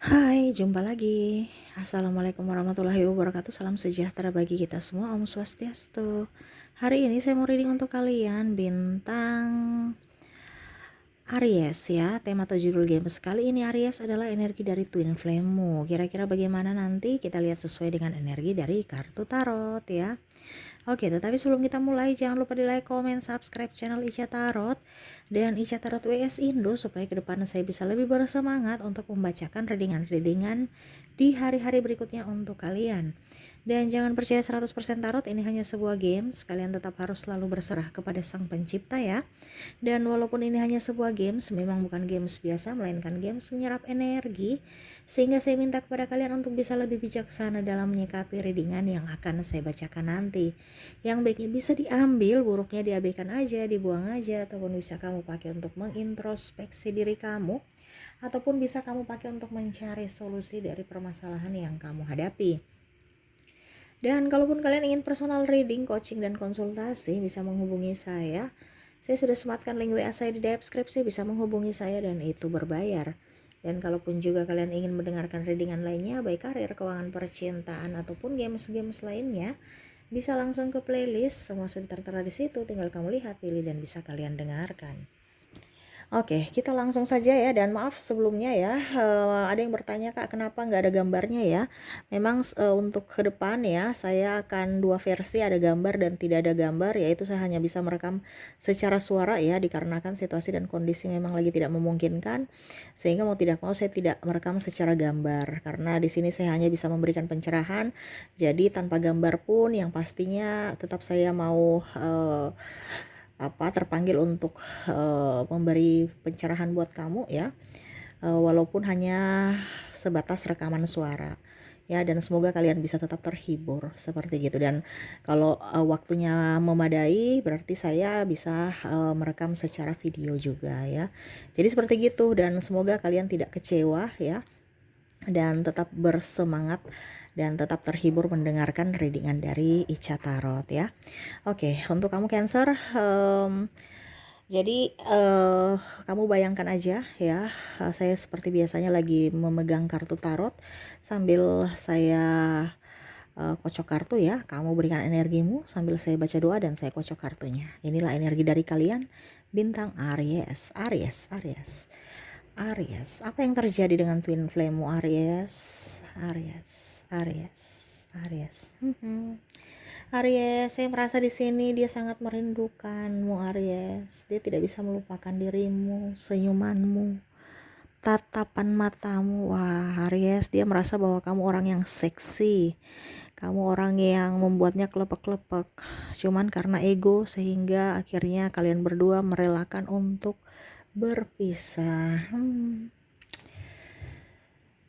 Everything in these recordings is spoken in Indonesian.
Hai, jumpa lagi. Assalamualaikum warahmatullahi wabarakatuh. Salam sejahtera bagi kita semua. Om Swastiastu. Hari ini saya mau reading untuk kalian bintang Aries ya. Tema atau judul games kali ini Aries adalah energi dari Twin Flame-mu. Kira-kira bagaimana nanti? Kita lihat sesuai dengan energi dari kartu tarot ya. Oke, tetapi sebelum kita mulai, jangan lupa di like, comment, subscribe channel Ica Tarot dan Ica Tarot WS Indo supaya kedepannya saya bisa lebih bersemangat untuk membacakan readingan-readingan di hari-hari berikutnya untuk kalian. Dan jangan percaya 100% tarot, ini hanya sebuah games. Kalian tetap harus selalu berserah kepada Sang Pencipta ya. Dan walaupun ini hanya sebuah games, memang bukan games biasa, melainkan games menyerap energi. Sehingga saya minta kepada kalian untuk bisa lebih bijaksana dalam menyikapi readingan yang akan saya bacakan nanti. Yang baiknya bisa diambil, buruknya diabaikan aja, dibuang aja, ataupun bisa kamu pakai untuk mengintrospeksi diri kamu, ataupun bisa kamu pakai untuk mencari solusi dari permasalahan yang kamu hadapi. Dan kalaupun kalian ingin personal reading, coaching, dan konsultasi, bisa menghubungi saya. Saya sudah sematkan link WA saya di deskripsi, bisa menghubungi saya dan itu berbayar. Dan kalaupun juga kalian ingin mendengarkan readingan lainnya, baik karir, keuangan, percintaan, ataupun games-games lainnya, bisa langsung ke playlist, semua sudah tertera di situ, tinggal kamu lihat, pilih, dan bisa kalian dengarkan. Oke, kita langsung saja ya. Dan maaf sebelumnya ya, ada yang bertanya, Kak, kenapa nggak ada gambarnya ya? Memang untuk ke depan ya, saya akan dua versi, ada gambar dan tidak ada gambar, yaitu saya hanya bisa merekam secara suara ya, dikarenakan situasi dan kondisi memang lagi tidak memungkinkan, sehingga mau tidak mau saya tidak merekam secara gambar, karena di sini saya hanya bisa memberikan pencerahan, jadi tanpa gambar pun yang pastinya tetap saya mau terpanggil untuk memberi pencerahan buat kamu ya, walaupun hanya sebatas rekaman suara ya, dan semoga kalian bisa tetap terhibur seperti gitu. Dan kalau waktunya memadai, berarti saya bisa merekam secara video juga ya, jadi seperti gitu. Dan semoga kalian tidak kecewa ya, dan tetap bersemangat dan tetap terhibur mendengarkan readingan dari Ica Tarot ya. Oke, untuk kamu Cancer, jadi kamu bayangkan aja ya, saya seperti biasanya lagi memegang kartu tarot sambil saya kocok kartu ya. Kamu berikan energimu sambil saya baca doa dan saya kocok kartunya. Inilah energi dari kalian bintang Aries. Aries, apa yang terjadi dengan twin flame-mu Aries? Aries, saya merasa di sini dia sangat merindukanmu Aries. Dia tidak bisa melupakan dirimu, senyumanmu, tatapan matamu. Wah Aries, dia merasa bahwa kamu orang yang seksi. Kamu orang yang membuatnya kelepek-kelepek. Cuman karena ego sehingga akhirnya kalian berdua merelakan untuk berpisah.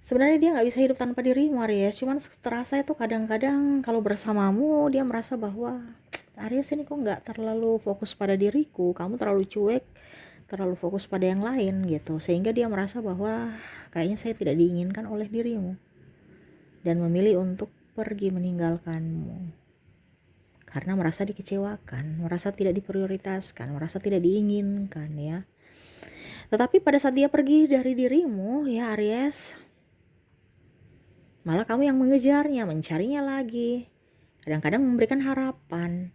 Sebenarnya dia nggak bisa hidup tanpa dirimu Aries, cuman terasa itu kadang-kadang kalau bersamamu dia merasa bahwa Aries ini kok nggak terlalu fokus pada diriku, kamu terlalu cuek, terlalu fokus pada yang lain gitu, sehingga dia merasa bahwa kayaknya saya tidak diinginkan oleh dirimu dan memilih untuk pergi meninggalkanmu karena merasa dikecewakan, merasa tidak diprioritaskan, merasa tidak diinginkan ya. Tetapi pada saat dia pergi dari dirimu ya Aries, malah kamu yang mengejarnya, mencarinya lagi. Kadang-kadang memberikan harapan.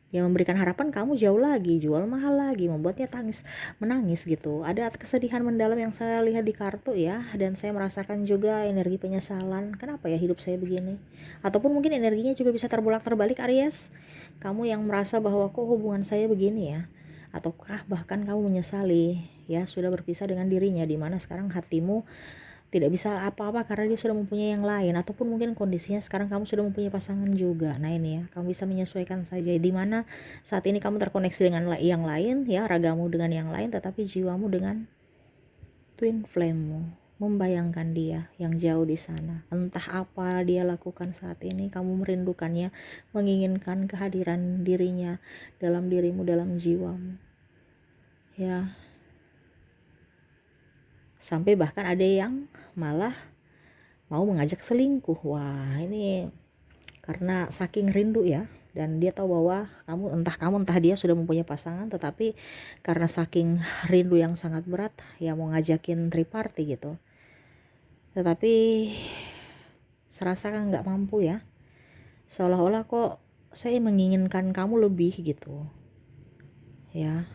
Dia memberikan harapan, kamu jauh lagi, jual mahal lagi, membuatnya menangis gitu. Ada kesedihan mendalam yang saya lihat di kartu ya, dan saya merasakan juga energi penyesalan. Kenapa ya hidup saya begini? Ataupun mungkin energinya juga bisa terbolak-terbalik Aries. Kamu yang merasa bahwa kok hubungan saya begini ya? Ataukah bahkan kamu menyesali ya sudah berpisah dengan dirinya, di mana sekarang hatimu tidak bisa apa-apa karena dia sudah mempunyai yang lain, ataupun mungkin kondisinya sekarang kamu sudah mempunyai pasangan juga. Nah ini ya, kamu bisa menyesuaikan saja di mana saat ini kamu terkoneksi dengan yang lain ya, ragamu dengan yang lain, tetapi jiwamu dengan twin flame-mu, membayangkan dia yang jauh di sana. Entah apa dia lakukan saat ini, kamu merindukannya, menginginkan kehadiran dirinya dalam dirimu, dalam jiwamu ya. Sampai bahkan ada yang malah mau mengajak selingkuh. Wah ini karena saking rindu ya, dan dia tahu bahwa kamu entah dia sudah mempunyai pasangan, tetapi karena saking rindu yang sangat berat ya mau ngajakin triparty gitu. tetapi serasa kan nggak mampu ya, seolah-olah kok saya menginginkan kamu lebih gitu ya.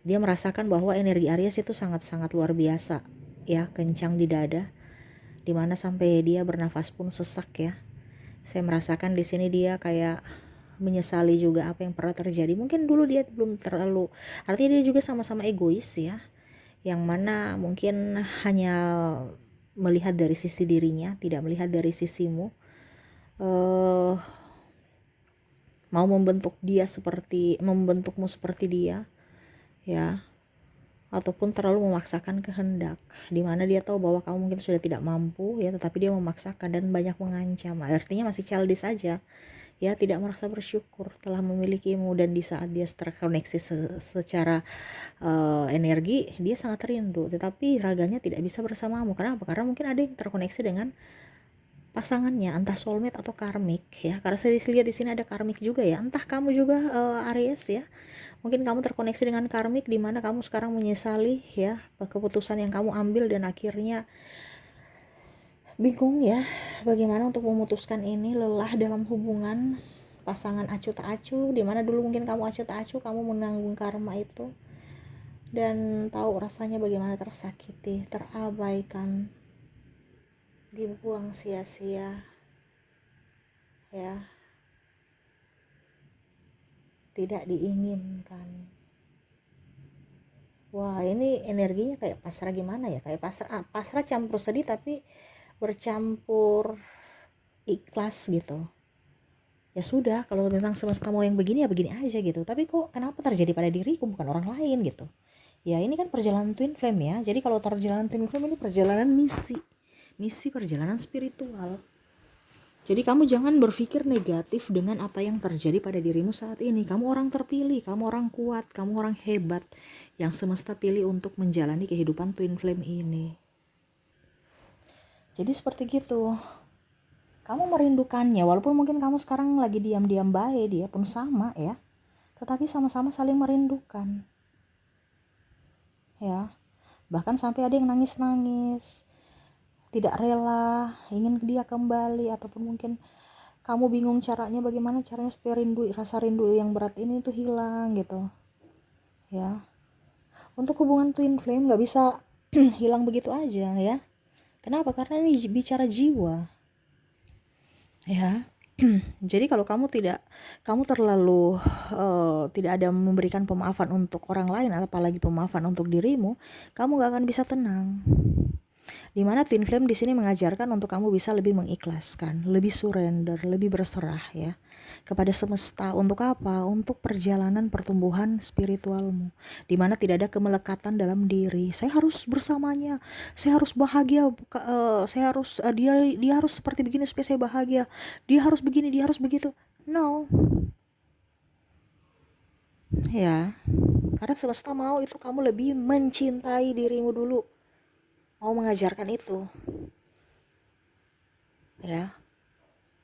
Dia merasakan bahwa energi Aries itu sangat-sangat luar biasa ya, kencang di dada, dimana sampai dia bernafas pun sesak ya. Saya merasakan di sini dia kayak menyesali juga apa yang pernah terjadi. Mungkin dulu dia belum terlalu, artinya dia juga sama-sama egois ya, yang mana mungkin hanya melihat dari sisi dirinya, tidak melihat dari sisimu. Mau membentukmu seperti dia ya, ataupun terlalu memaksakan kehendak, dimana dia tahu bahwa kamu mungkin sudah tidak mampu ya, tetapi dia memaksakan dan banyak mengancam. Artinya masih childish saja ya, tidak merasa bersyukur telah memilikimu. Dan di saat dia terkoneksi secara energi, dia sangat rindu, tetapi raganya tidak bisa bersamamu. Kenapa? Karena mungkin ada yang terkoneksi dengan pasangannya, entah soulmate atau karmik ya. Karena saya lihat di sini ada karmik juga ya. Entah kamu juga Aries ya. Mungkin kamu terkoneksi dengan karmik, di mana kamu sekarang menyesali ya keputusan yang kamu ambil, dan akhirnya bingung ya bagaimana untuk memutuskan ini, lelah dalam hubungan pasangan acuh tak acuh, di mana dulu mungkin kamu acuh tak acuh, kamu menanggung karma itu dan tahu rasanya bagaimana tersakiti, terabaikan, dibuang sia-sia ya, tidak diinginkan. Wah, ini energinya kayak pasrah gimana ya, kayak pasrah campur sedih, tapi bercampur ikhlas gitu. Ya sudah, kalau memang semesta mau yang begini ya begini aja gitu, tapi kok kenapa terjadi pada diriku bukan orang lain gitu ya. Ini kan perjalanan twin flame ya, jadi kalau perjalanan twin flame ini perjalanan misi perjalanan spiritual. Jadi kamu jangan berpikir negatif dengan apa yang terjadi pada dirimu saat ini. Kamu orang terpilih, kamu orang kuat, kamu orang hebat yang semesta pilih untuk menjalani kehidupan twin flame ini. Jadi seperti gitu. Kamu merindukannya, walaupun mungkin kamu sekarang lagi diam-diam baik, dia pun sama ya. Tetapi sama-sama saling merindukan. Ya. Bahkan sampai ada yang nangis-nangis, tidak rela, ingin dia kembali, ataupun mungkin kamu bingung bagaimana caranya supaya rasa rindu yang berat ini tuh hilang gitu ya. Untuk hubungan twin flame nggak bisa hilang begitu aja ya. Kenapa? Karena ini bicara jiwa ya. Jadi kalau kamu terlalu tidak ada memberikan pemaafan untuk orang lain, apalagi pemaafan untuk dirimu, kamu gak akan bisa tenang. Dimana twin flame di sini mengajarkan untuk kamu bisa lebih mengikhlaskan, lebih surrender, lebih berserah ya kepada semesta. Untuk apa? Untuk perjalanan pertumbuhan spiritualmu, dimana tidak ada kemelekatan dalam diri. Saya harus bersamanya, saya harus bahagia, saya harus dia harus seperti begini supaya saya bahagia, dia harus begini, dia harus begitu. No ya, karena semesta mau itu kamu lebih mencintai dirimu dulu, mau mengajarkan itu ya.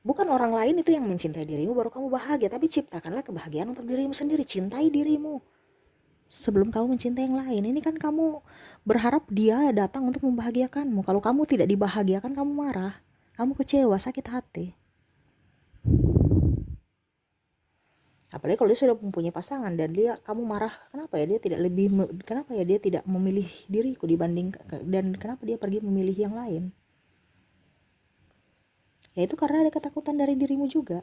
Bukan orang lain itu yang mencintai dirimu baru kamu bahagia, tapi ciptakanlah kebahagiaan untuk dirimu sendiri. Cintai dirimu sebelum kamu mencintai yang lain. Ini kan kamu berharap dia datang untuk membahagiakanmu. Kalau kamu tidak dibahagiakan, kamu marah, kamu kecewa, sakit hati. Apalagi kalau dia sudah mempunyai pasangan dan kamu marah, kenapa ya dia tidak memilih diriku dibanding, dan kenapa dia pergi memilih yang lain? Ya itu karena ada ketakutan dari dirimu juga.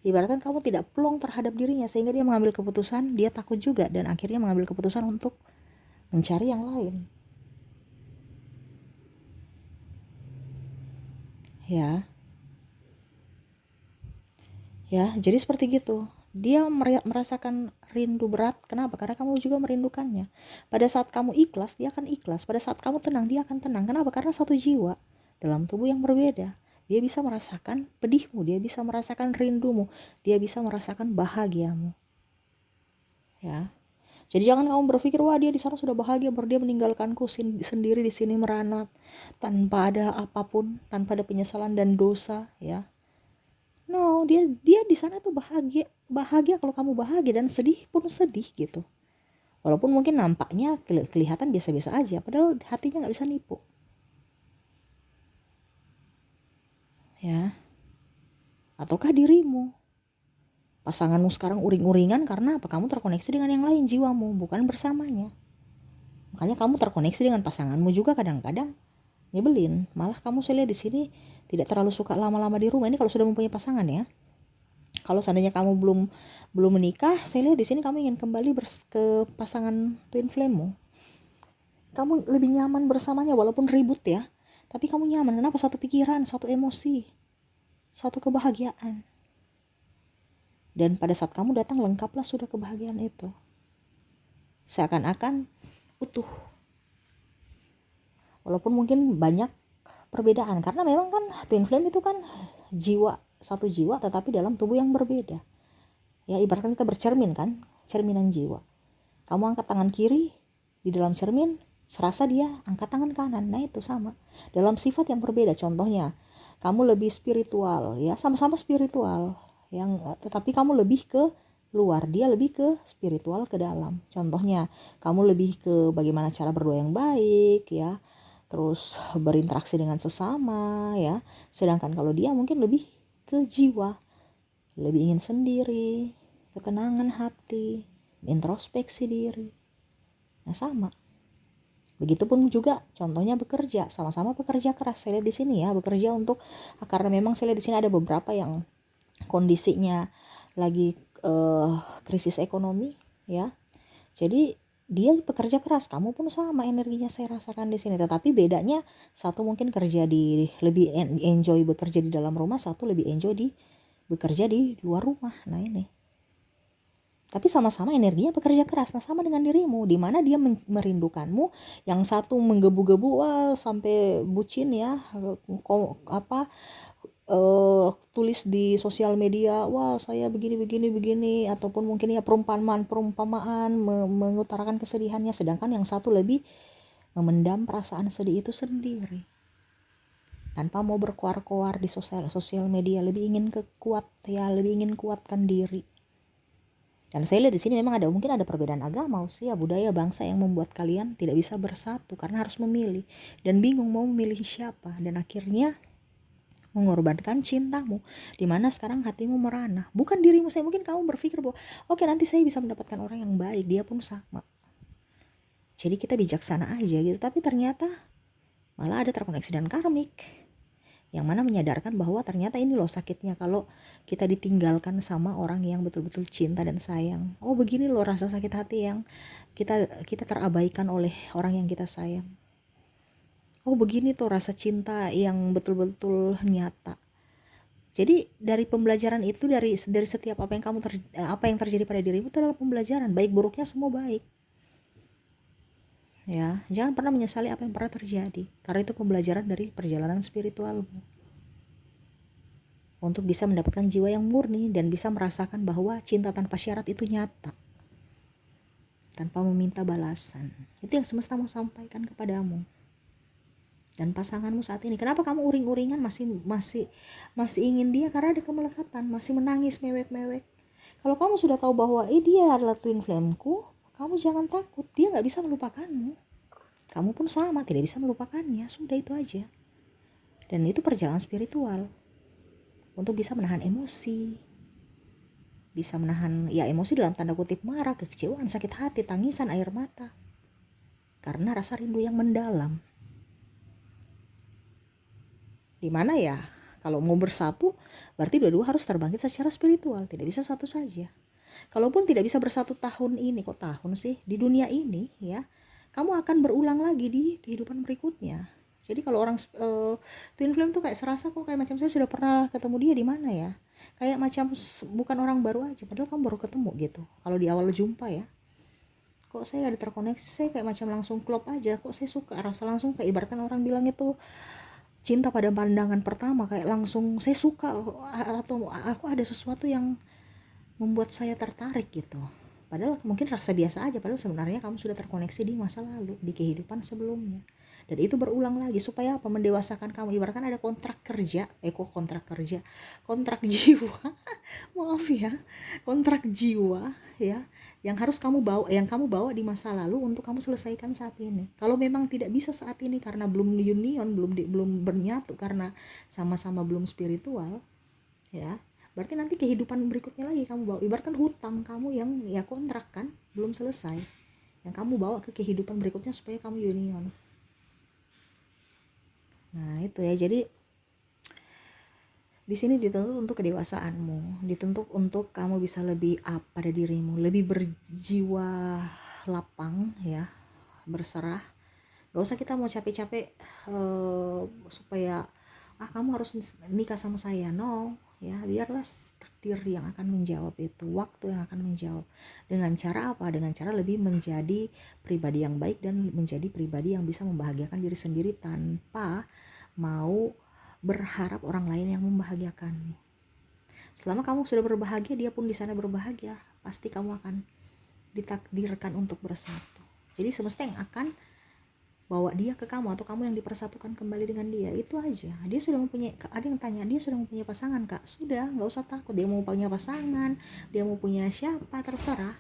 Ibaratkan kamu tidak plong terhadap dirinya, sehingga dia mengambil keputusan, dia takut juga, dan akhirnya mengambil keputusan untuk mencari yang lain ya. Jadi seperti gitu, dia merasakan rindu berat. Kenapa? Karena kamu juga merindukannya. Pada saat kamu ikhlas, dia akan ikhlas. Pada saat kamu tenang, dia akan tenang. Kenapa? Karena satu jiwa dalam tubuh yang berbeda. Dia bisa merasakan pedihmu, dia bisa merasakan rindumu, dia bisa merasakan bahagiamu ya. Jadi jangan kamu berpikir, wah dia di sana sudah bahagia, baru dia meninggalkanku sendiri di sini meranat tanpa ada apapun, tanpa ada penyesalan dan dosa ya. No, dia di sana tuh bahagia kalau kamu bahagia, dan sedih pun sedih gitu. Walaupun mungkin nampaknya kelihatan biasa-biasa aja, padahal hatinya nggak bisa nipu ya, ataukah dirimu. Pasanganmu sekarang uring-uringan karena apa? Kamu terkoneksi dengan yang lain jiwamu, bukan bersamanya. Makanya kamu terkoneksi dengan pasanganmu juga kadang-kadang nyebelin. Malah kamu saya lihat di sini tidak terlalu suka lama-lama di rumah. Ini kalau sudah mempunyai pasangan ya. Kalau seandainya kamu belum menikah, saya lihat di sini kamu ingin kembali ke pasangan twin flame-mu. Kamu lebih nyaman bersamanya walaupun ribut ya. Tapi kamu nyaman. Kenapa? Satu pikiran, satu emosi, satu kebahagiaan. Dan pada saat kamu datang lengkaplah sudah kebahagiaan itu. Seakan-akan utuh. Walaupun mungkin banyak perbedaan. Karena memang kan twin flame itu kan jiwa, satu jiwa tetapi dalam tubuh yang berbeda. Ya ibaratkan kita bercermin kan, cerminan jiwa. Kamu angkat tangan kiri, di dalam cermin serasa dia angkat tangan kanan. Nah itu sama. Dalam sifat yang berbeda. Contohnya, kamu lebih spiritual ya, sama-sama spiritual. Tetapi kamu lebih ke luar, dia lebih ke spiritual, ke dalam. Contohnya, kamu lebih ke bagaimana cara berdoa yang baik ya, terus berinteraksi dengan sesama ya. Sedangkan kalau dia mungkin lebih ke jiwa, lebih ingin sendiri, ketenangan hati, introspeksi diri. Nah sama. Begitupun juga contohnya bekerja, sama-sama bekerja keras. Saya lihat di sini ya, bekerja untuk, karena memang saya lihat di sini ada beberapa yang kondisinya lagi krisis ekonomi ya. Jadi dia bekerja keras, kamu pun sama energinya saya rasakan di sini. Tetapi bedanya satu mungkin lebih enjoy bekerja di dalam rumah, satu lebih enjoy bekerja di luar rumah. Nah ini. Tapi sama-sama energinya bekerja keras. Nah sama dengan dirimu, di mana dia merindukanmu, yang satu menggebu-gebu sampai bucin ya, tulis di sosial media, wah saya begini, ataupun mungkin ya perumpamaan mengutarakan kesedihannya, sedangkan yang satu lebih memendam perasaan sedih itu sendiri tanpa mau berkoar-koar di sosial media, lebih ingin lebih ingin kuatkan diri. Dan saya lihat di sini memang mungkin ada perbedaan agama, usia, budaya, bangsa yang membuat kalian tidak bisa bersatu karena harus memilih dan bingung mau memilih siapa, dan akhirnya mengorbankan cintamu, dimana sekarang hatimu merana, bukan dirimu. Saya mungkin kamu berpikir bahwa oke, nanti saya bisa mendapatkan orang yang baik, dia pun sama. Jadi kita bijaksana aja gitu, tapi ternyata malah ada terkoneksi dan karmik, yang mana menyadarkan bahwa ternyata ini loh sakitnya kalau kita ditinggalkan sama orang yang betul-betul cinta dan sayang. Oh begini loh rasa sakit hati yang kita terabaikan oleh orang yang kita sayang. Oh begini tuh rasa cinta yang betul-betul nyata. Jadi dari pembelajaran itu, dari setiap apa yang terjadi pada dirimu itu adalah pembelajaran, baik buruknya semua baik. Ya, jangan pernah menyesali apa yang pernah terjadi, karena itu pembelajaran dari perjalanan spiritualmu. Untuk bisa mendapatkan jiwa yang murni dan bisa merasakan bahwa cinta tanpa syarat itu nyata. Tanpa meminta balasan. Itu yang semesta mau sampaikan kepadamu. Dan pasanganmu saat ini, kenapa kamu uring-uringan masih ingin dia? Karena ada kemelekatan, masih menangis mewek-mewek. Kalau kamu sudah tahu bahwa dia adalah twin flame-ku, kamu jangan takut, dia gak bisa melupakanmu. Kamu pun sama, tidak bisa melupakannya. Sudah, itu aja. Dan itu perjalanan spiritual. Untuk bisa menahan emosi. Bisa menahan emosi dalam tanda kutip marah, kekecewaan, sakit hati, tangisan, air mata. Karena rasa rindu yang mendalam. Dimana ya, kalau mau bersatu, berarti dua-dua harus terbangkit secara spiritual. Tidak bisa satu saja. Kalaupun tidak bisa bersatu tahun ini, kok tahun sih? Di dunia ini ya, kamu akan berulang lagi di kehidupan berikutnya. Jadi kalau orang twin flame tuh kayak serasa kok kayak macam saya sudah pernah ketemu dia di mana ya. Kayak macam bukan orang baru aja, padahal kamu baru ketemu gitu. Kalau di awal jumpa ya. Kok saya ada terkoneksi, saya kayak macam langsung klop aja. Kok saya suka, rasa langsung kayak ibaratkan orang bilang itu cinta pada pandangan pertama, kayak langsung saya suka, atau aku ada sesuatu yang membuat saya tertarik gitu. Padahal mungkin rasa biasa aja, padahal sebenarnya kamu sudah terkoneksi di masa lalu, di kehidupan sebelumnya. Dan itu berulang lagi supaya apa? Mendewasakan kamu. Ibaratkan ada kontrak kerja, kontrak jiwa. Maaf ya, kontrak jiwa ya, yang harus kamu bawa di masa lalu untuk kamu selesaikan saat ini. Kalau memang tidak bisa saat ini karena belum union, belum bernyatu, karena sama-sama belum spiritual, ya berarti nanti kehidupan berikutnya lagi kamu bawa. Ibaratkan hutang kamu yang ya kontrak kan belum selesai, yang kamu bawa ke kehidupan berikutnya supaya kamu union. Nah itu ya, jadi di sini dituntut untuk kedewasaanmu, dituntut untuk kamu bisa lebih up pada dirimu, lebih berjiwa lapang ya, berserah. Gak usah kita mau capek-capek supaya kamu harus nikah sama saya, no ya, biarlah takdir yang akan menjawab itu, waktu yang akan menjawab. Dengan cara apa? Dengan cara lebih menjadi pribadi yang baik dan menjadi pribadi yang bisa membahagiakan diri sendiri tanpa mau berharap orang lain yang membahagiakanmu. Selama kamu sudah berbahagia, dia pun di sana berbahagia, pasti kamu akan ditakdirkan untuk bersatu. Jadi semesta yang akan bawa dia ke kamu, atau kamu yang dipersatukan kembali dengan dia. Itu aja. Dia sudah mempunyai, ada yang tanya, dia sudah mempunyai pasangan kak? Sudah, gak usah takut. Dia mau punya pasangan, dia mau punya siapa, terserah.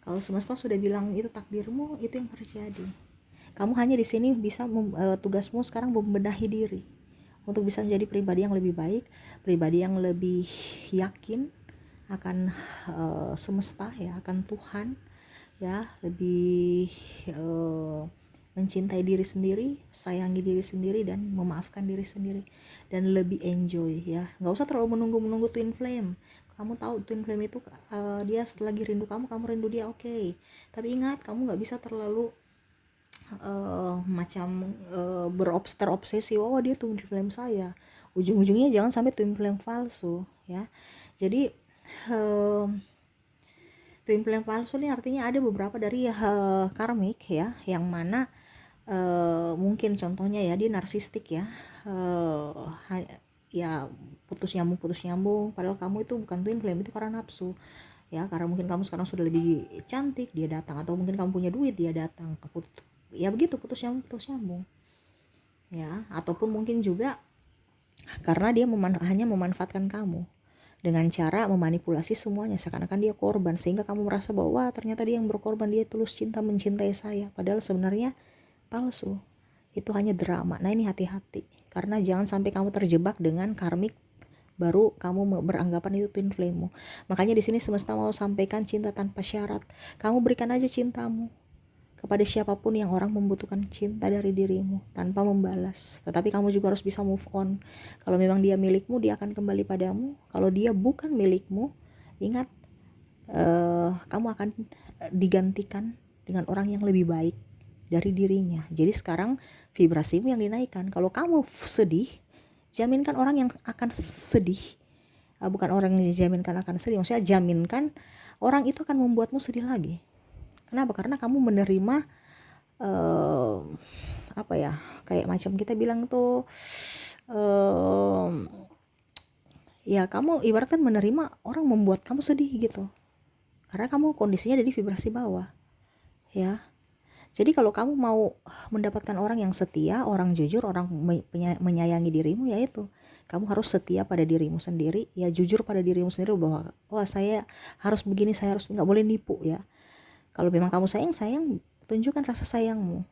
Kalau semesta sudah bilang itu takdirmu, itu yang terjadi. Kamu hanya di sini bisa tugasmu sekarang membenahi diri untuk bisa menjadi pribadi yang lebih baik, pribadi yang lebih yakin akan semesta ya, akan Tuhan ya, lebih mencintai diri sendiri, sayangi diri sendiri, dan memaafkan diri sendiri, dan lebih enjoy ya. Nggak usah terlalu menunggu twin flame. Kamu tahu twin flame itu dia lagi rindu kamu rindu dia, oke. Tapi ingat, kamu nggak bisa terlalu terobsesi, oh dia twin flame saya, ujung-ujungnya jangan sampai twin flame palsu ya. Jadi twin flame palsu ini artinya ada beberapa dari karmik ya, yang mana mungkin contohnya ya dia narsistik ya, ya putus nyambung, padahal kamu itu bukan twin flame, itu karena nafsu ya, karena mungkin kamu sekarang sudah lebih cantik, dia datang, atau mungkin kamu punya duit, dia datang, ya begitu, putus nyambung ya. Ataupun mungkin juga karena dia hanya memanfaatkan kamu dengan cara memanipulasi semuanya, seakan-akan dia korban, sehingga kamu merasa bahwa ternyata dia yang berkorban, dia tulus cinta mencintai saya, padahal sebenarnya palsu, itu hanya drama. Nah ini hati-hati, karena jangan sampai kamu terjebak dengan karmik baru kamu beranggapan itu twin flame-mu. Makanya di sini semesta mau sampaikan cinta tanpa syarat. Kamu berikan aja cintamu kepada siapapun yang orang membutuhkan cinta dari dirimu tanpa membalas. Tetapi kamu juga harus bisa move on. Kalau memang dia milikmu, dia akan kembali padamu. Kalau dia bukan milikmu, ingat kamu akan digantikan dengan orang yang lebih baik dari dirinya. Jadi sekarang vibrasimu yang dinaikkan. Kalau kamu sedih, jaminkan orang yang akan sedih, bukan orang yang dijaminkan akan sedih, maksudnya jaminkan orang itu akan membuatmu sedih lagi. Kenapa? Karena kamu menerima kayak macam kita bilang tuh ya, kamu ibaratkan menerima orang membuat kamu sedih gitu, karena kamu kondisinya dari vibrasi bawah ya. Jadi kalau kamu mau mendapatkan orang yang setia, orang jujur, orang menyayangi dirimu, yaitu kamu harus setia pada dirimu sendiri ya, jujur pada dirimu sendiri bahwa saya harus begini, saya harus, nggak boleh nipu ya. Kalau memang kamu sayang, tunjukkan rasa sayangmu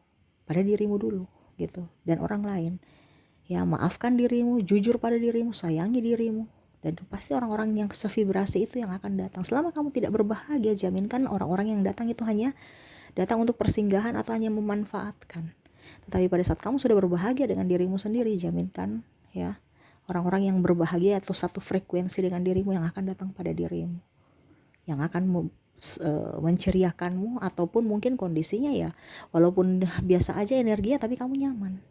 pada dirimu dulu gitu, dan orang lain ya. Maafkan dirimu, jujur pada dirimu, sayangi dirimu, dan pasti orang-orang yang sevibrasi itu yang akan datang. Selama kamu tidak berbahagia, jaminkan orang-orang yang datang itu hanya datang untuk persinggahan atau hanya memanfaatkan. Tetapi pada saat kamu sudah berbahagia dengan dirimu sendiri, jaminkan ya, orang-orang yang berbahagia atau satu frekuensi dengan dirimu yang akan datang pada dirimu, yang akan menceriakanmu, ataupun mungkin kondisinya ya walaupun biasa aja energinya, tapi kamu nyaman.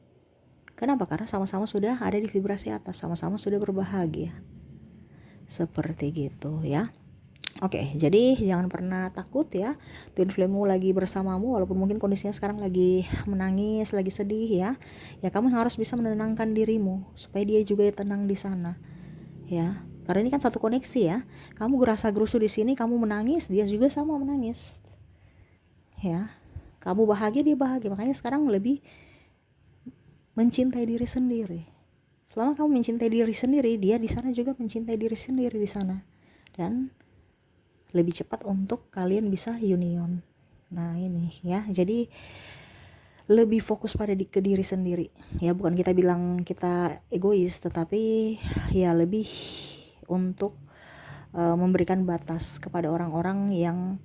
Kenapa? Karena sama-sama sudah ada di vibrasi atas, sama-sama sudah berbahagia. Seperti gitu ya. Oke, jadi jangan pernah takut ya, twin flame-mu lagi bersamamu, walaupun mungkin kondisinya sekarang lagi menangis, lagi sedih ya. Ya kamu harus bisa menenangkan dirimu supaya dia juga tenang di sana ya. Karena ini kan satu koneksi ya. Kamu gerasa gerusu di sini, kamu menangis, dia juga sama menangis. Ya. Kamu bahagia, dia bahagia. Makanya sekarang lebih mencintai diri sendiri. Selama kamu mencintai diri sendiri, dia di sana juga mencintai diri sendiri di sana. Dan lebih cepat untuk kalian bisa union. Nah ini ya, jadi lebih fokus pada ke diri sendiri. Ya bukan kita bilang kita egois, tetapi ya lebih untuk memberikan batas kepada orang-orang yang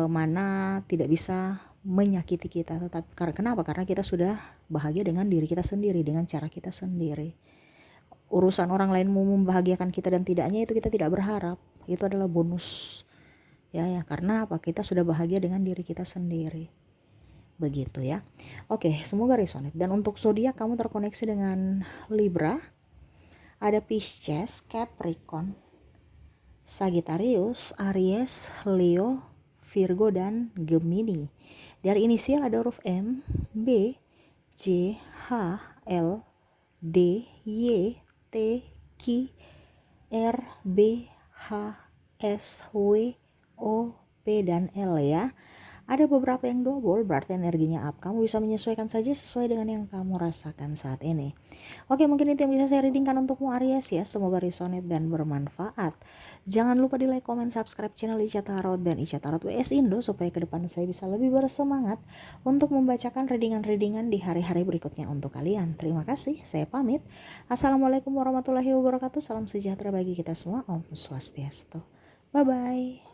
mana tidak bisa menyakiti kita. Tetapi kenapa? Karena kita sudah bahagia dengan diri kita sendiri, dengan cara kita sendiri. Urusan orang lain mau membahagiakan kita dan tidaknya itu kita tidak berharap. Itu adalah bonus. Ya, karena apa? Kita sudah bahagia dengan diri kita sendiri. Begitu ya. Oke, semoga resonate. Dan untuk zodiak kamu terkoneksi dengan Libra. Ada Pisces, Capricorn, Sagittarius, Aries, Leo, Virgo, dan Gemini. Dari inisial ada huruf M, B, J, H, L, D, Y, T, Q, R, B, H, S, W, O, P, dan L ya. Ada beberapa yang double, berarti energinya up. Kamu bisa menyesuaikan saja sesuai dengan yang kamu rasakan saat ini. Oke, mungkin itu yang bisa saya readingkan untukmu Aries ya. Semoga resonate dan bermanfaat. Jangan lupa di like, comment, subscribe channel Ica Tarot dan Ica Tarot WS Indo supaya ke depan saya bisa lebih bersemangat untuk membacakan readingan-readingan di hari-hari berikutnya untuk kalian. Terima kasih, saya pamit. Assalamualaikum warahmatullahi wabarakatuh. Salam sejahtera bagi kita semua. Om Swastiastu. Bye-bye.